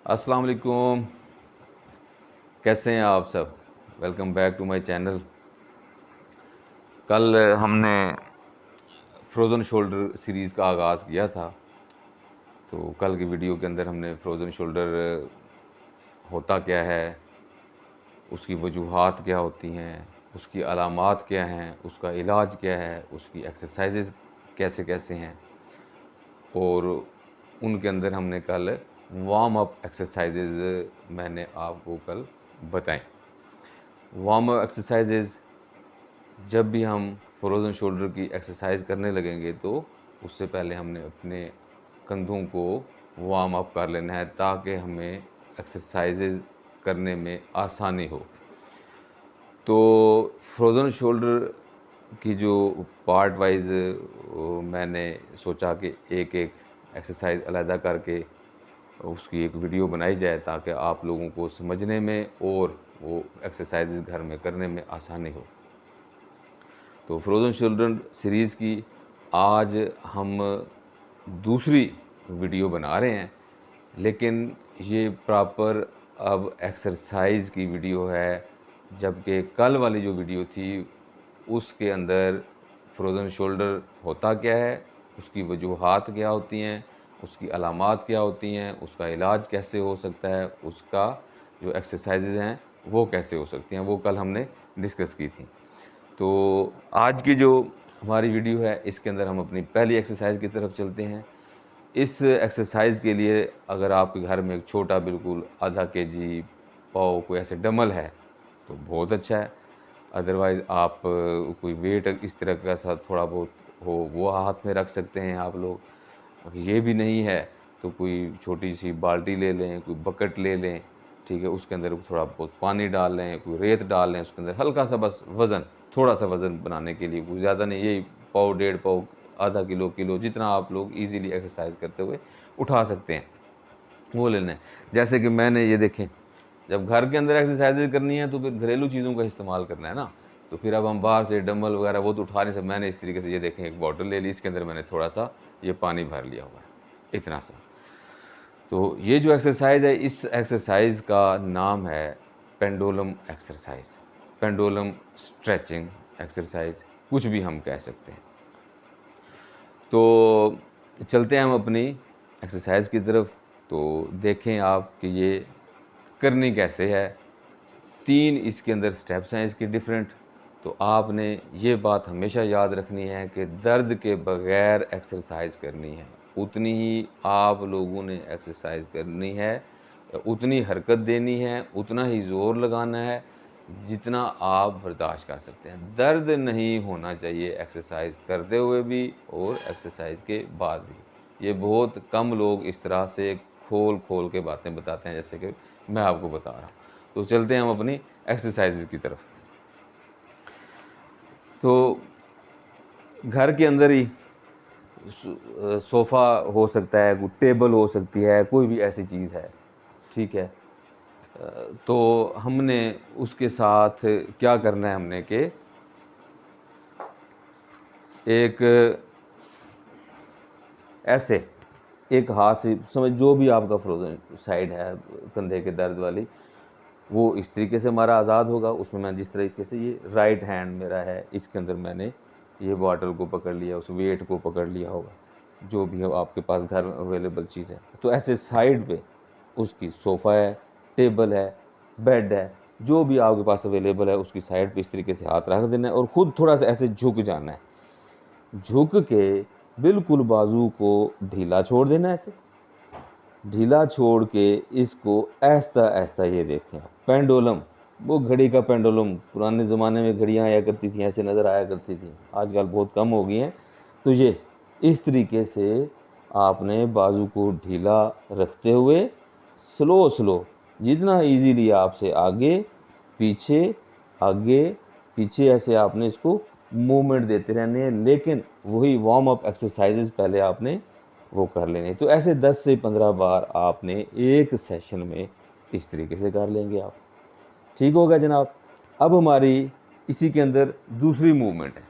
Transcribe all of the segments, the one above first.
अस्सलाम वालेकुम। कैसे हैं आप सब? Welcome back to my channel. कल हमने फ्रोज़न शोल्डर सीरीज़ का आगाज़ किया था। तो कल की वीडियो के अंदर हमने फ्रोज़न शोल्डर होता क्या है, उसकी वजूहात क्या होती हैं, उसकी अलामात क्या हैं, उसका इलाज क्या है, उसकी एक्सरसाइजेज़ कैसे कैसे हैं, और उनके अंदर हमने कल वार्म अप एक्सरसाइजेज़ मैंने आपको कल बताएं। वार्म अप एक्सरसाइजेज़, जब भी हम फ्रोज़न शोल्डर की एक्सरसाइज करने लगेंगे तो उससे पहले हमने अपने कंधों को वार्म अप कर लेना है ताकि हमें एक्सरसाइजेज करने में आसानी हो। तो फ्रोज़न शोल्डर की जो पार्ट वाइज मैंने सोचा कि एक एक एक्सरसाइज अलहदा करके उसकी एक वीडियो बनाई जाए ताकि आप लोगों को समझने में और वो एक्सरसाइज घर में करने में आसानी हो। तो फ्रोज़न शोल्डर सीरीज़ की आज हम दूसरी वीडियो बना रहे हैं, लेकिन ये प्रॉपर अब एक्सरसाइज की वीडियो है, जबकि कल वाली जो वीडियो थी उसके अंदर फ्रोज़न शोल्डर होता क्या है, उसकी वजूहात क्या होती हैं, उसकी अलामात क्या होती हैं, उसका इलाज कैसे हो सकता है, उसका जो एक्सरसाइजेज़ हैं वो कैसे हो सकती हैं, वो कल हमने डिस्कस की थी। तो आज की जो हमारी वीडियो है इसके अंदर हम अपनी पहली एक्सरसाइज की तरफ चलते हैं। इस एक्सरसाइज के लिए अगर आपके घर में एक छोटा बिल्कुल आधा केजी पाव कोई ऐसे डंबल है तो बहुत अच्छा है। अदरवाइज़ आप कोई वेट इस तरह का सा थोड़ा बहुत हो वो हाथ में रख सकते हैं आप लोग। अगर ये भी नहीं है तो कोई छोटी सी बाल्टी ले लें, कोई बकेट ले लें, ठीक है, उसके अंदर थोड़ा बहुत पानी डाल लें, कोई रेत डाल लें, उसके अंदर हल्का सा बस वज़न, थोड़ा सा वज़न बनाने के लिए, कोई ज़्यादा नहीं, यही पाव डेढ़ पाव आधा किलो किलो जितना आप लोग ईज़िली एक्सरसाइज करते हुए उठा सकते हैं वो लेना है। जैसे कि मैंने ये देखें, जब घर के अंदर एक्सरसाइज करनी है तो फिर घरेलू चीज़ों का इस्तेमाल करना है ना। तो फिर अब हम बाहर से डंबल वगैरह वो तो उठा नहीं सकते। मैंने इस तरीके से ये देखें एक बॉटल ले ली, इसके अंदर मैंने थोड़ा सा ये पानी भर लिया हुआ है, इतना सा। तो ये जो एक्सरसाइज है इस एक्सरसाइज का नाम है pendulum exercise, pendulum stretching exercise, कुछ भी हम कह सकते हैं। तो चलते हैं हम अपनी एक्सरसाइज की तरफ। तो देखें आप कि ये करनी कैसे है। 3 इसके अंदर स्टेप्स हैं इसके डिफरेंट। तो आपने ये बात हमेशा याद रखनी है कि दर्द के बगैर एक्सरसाइज करनी है, उतनी ही आप लोगों ने एक्सरसाइज करनी है, उतनी हरकत देनी है, उतना ही ज़ोर लगाना है जितना आप बर्दाश्त कर सकते हैं। दर्द नहीं होना चाहिए एक्सरसाइज करते हुए भी और एक्सरसाइज के बाद भी। ये बहुत कम लोग इस तरह से खोल खोल के बातें बताते हैं जैसे कि मैं आपको बता रहा हूँ। तो चलते हैं हम अपनी एक्सरसाइज की तरफ। तो घर के अंदर ही सोफ़ा हो सकता है, कोई टेबल हो सकती है, कोई भी ऐसी चीज़ है, ठीक है। तो हमने उसके साथ क्या करना है, हमने कि एक ऐसे एक हाथ से समझ जो भी आपका फ्रोजन साइड है कंधे के दर्द वाली, वो इस तरीके से हमारा आज़ाद होगा। उसमें मैं जिस तरीके से ये राइट हैंड मेरा है, इसके अंदर मैंने ये बॉटल को पकड़ लिया, उस वेट को पकड़ लिया होगा, जो भी हो आपके पास घर अवेलेबल चीज़ है। तो ऐसे साइड पे उसकी सोफ़ा है, टेबल है, बेड है, जो भी आपके पास अवेलेबल है उसकी साइड पे इस तरीके से हाथ रख देना है और ख़ुद थोड़ा सा ऐसे झुक जाना है। झुक के बिल्कुल बाजू को ढीला छोड़ देना है, ऐसे ढीला छोड़ के इसको ऐसा ऐसा, ये देखें पेंडुलम, वो घड़ी का पेंडुलम, पुराने ज़माने में घड़ियाँ आया करती थी, ऐसे नज़र आया करती थी, आजकल बहुत कम हो गई हैं। तो ये इस तरीके से आपने बाजू को ढीला रखते हुए स्लो स्लो, जितना इजीली आपसे आगे पीछे ऐसे आपने इसको मूवमेंट देते रहने हैं, लेकिन वही वार्म अप एक्सरसाइजेज पहले आपने वो कर लेने। तो ऐसे 10 से 15 बार आपने एक सेशन में इस तरीके से कर लेंगे आप, ठीक होगा जनाब। अब हमारी इसी के अंदर दूसरी मूवमेंट है।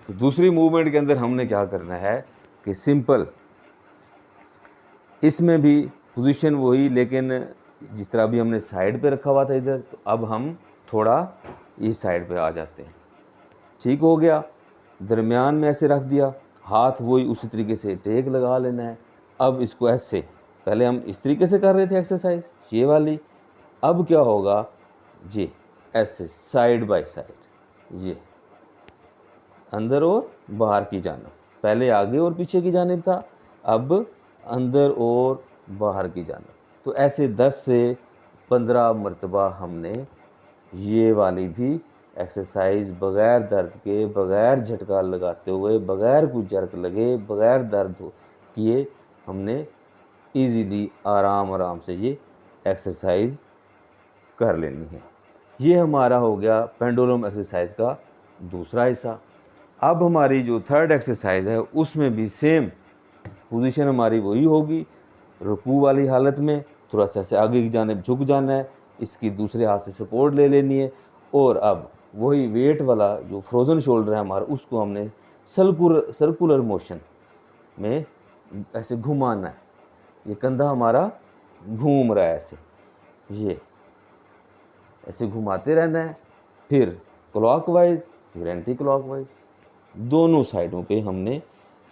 तो दूसरी मूवमेंट के अंदर हमने क्या करना है कि सिंपल, इसमें भी पोजीशन वही, लेकिन जिस तरह अभी हमने साइड पे रखा हुआ था इधर, तो अब हम थोड़ा इस साइड पे आ जाते हैं। ठीक हो गया। दरमियान में ऐसे रख दिया, हाथ वही उसी तरीके से टेक लगा लेना है। अब इसको ऐसे, पहले हम इस तरीके से कर रहे थे एक्सरसाइज ये वाली, अब क्या होगा, ये ऐसे साइड बाय साइड, ये अंदर और बाहर की जानिब, पहले आगे और पीछे की जानिब था, अब अंदर और बाहर की जानिब। तो ऐसे 10 से 15 मरतबा हमने ये वाली भी एक्सरसाइज बग़ैर दर्द के, बग़ैर झटका लगाते हुए, बग़ैर कुछ जर्क लगे, बग़ैर दर्द किए हमने इजीली आराम से ये एक्सरसाइज कर लेनी है। ये हमारा हो गया पेंडुलम एक्सरसाइज का दूसरा हिस्सा। अब हमारी जो थर्ड एक्सरसाइज है उसमें भी सेम पोजीशन हमारी वही होगी, रुकू वाली हालत में थोड़ा सा ऐसे आगे की जानिब झुक जाना है, इसकी दूसरे हाथ से सपोर्ट ले लेनी है, और अब वही वेट वाला जो फ्रोज़न शोल्डर है हमारा, उसको हमने सर्कुलर मोशन में ऐसे घुमाना है। ये कंधा हमारा घूम रहा है ऐसे, ये ऐसे घुमाते रहना है, फिर क्लॉकवाइज फिर एंटी क्लॉकवाइज, दोनों साइडों पे हमने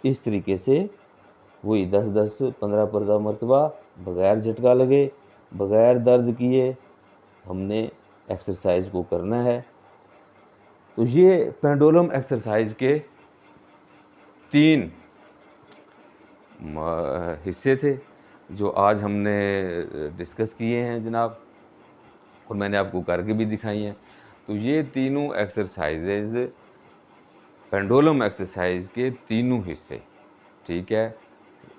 इस तरीके से वही 10-10 15-15 मरतबा बग़ैर झटका लगे, बग़ैर दर्द किए हमने एक्सरसाइज को करना है। तो ये पेंडुलम एक्सरसाइज के 3 हिस्से थे जो आज हमने डिस्कस किए हैं जनाब, और मैंने आपको करके भी दिखाई हैं। तो ये तीनों एक्सरसाइजेज पेंडुलम एक्सरसाइज के तीनों हिस्से, ठीक है,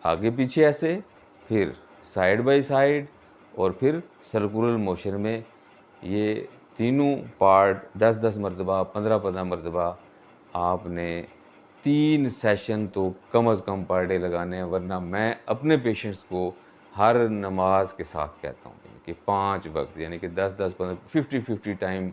आगे पीछे ऐसे, फिर साइड बाय साइड, और फिर सर्कुलर मोशन में, ये तीनों पार्ट 10-10 मरतबा 15-15 मरतबा आपने 3 सेशन तो कम अज़ कम पर डे लगाने हैं, वरना मैं अपने पेशेंट्स को हर नमाज के साथ कहता हूँ कि 5 वक्त यानी कि 10-10 15 50-50 टाइम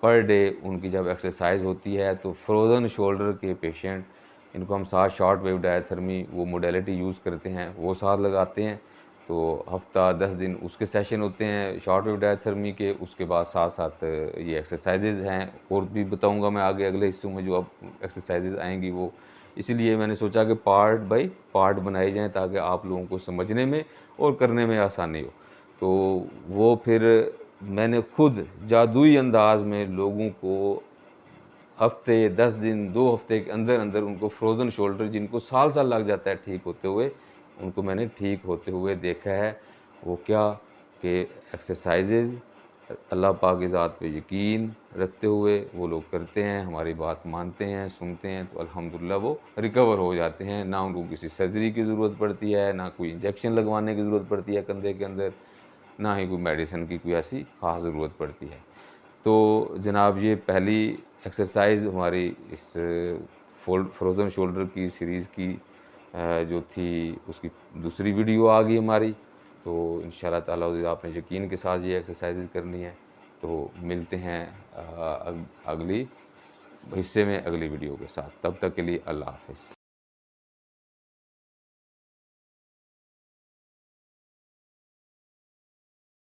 पर डे उनकी जब एक्सरसाइज होती है, तो फ्रोज़न शोल्डर के पेशेंट, इनको हम साथ शॉर्ट वेव डायथर्मी वो मोडेलिटी यूज़ करते हैं, वो साथ लगाते हैं। तो हफ्ता 10 दिन उसके सेशन होते हैं शॉर्ट वेव डायथर्मी के, उसके बाद साथ साथ ये एक्सरसाइजेज़ हैं, और भी बताऊंगा मैं आगे अगले हिस्सों में जो अब एक्सरसाइजेज़ आएंगी वो। इसीलिए मैंने सोचा कि पार्ट बाय पार्ट बनाए जाएँ ताकि आप लोगों को समझने में और करने में आसानी हो। तो वो फिर मैंने खुद जादुई अंदाज में लोगों को हफ्ते 10 दिन 2 हफ्ते के अंदर अंदर उनको फ्रोज़न शोल्डर, जिनको साल साल लग जाता है ठीक होते हुए, उनको मैंने ठीक होते हुए देखा है। वो क्या कि एक्सरसाइजेज़ अल्लाह पाक की ज़ात पे यकीन रखते हुए वो लोग करते हैं, हमारी बात मानते हैं, सुनते हैं, तो अल्हम्दुलिल्लाह वो रिकवर हो जाते हैं। ना उनको किसी सर्जरी की ज़रूरत पड़ती है, ना कोई इंजेक्शन लगवाने की ज़रूरत पड़ती है कंधे के अंदर, ना ही कोई मेडिसिन की कोई ऐसी ख़ास ज़रूरत पड़ती है। तो जनाब ये पहली एक्सरसाइज हमारी इस फ्रोज़न शोल्डर की सीरीज़ की जो थी उसकी दूसरी वीडियो आ गई हमारी। तो इंशाअल्लाह ताला आपने यकीन के साथ ये एक्सरसाइज करनी है। तो मिलते हैं अगली हिस्से में अगली वीडियो के साथ। तब तक के लिए अल्लाह हाफ़िज़।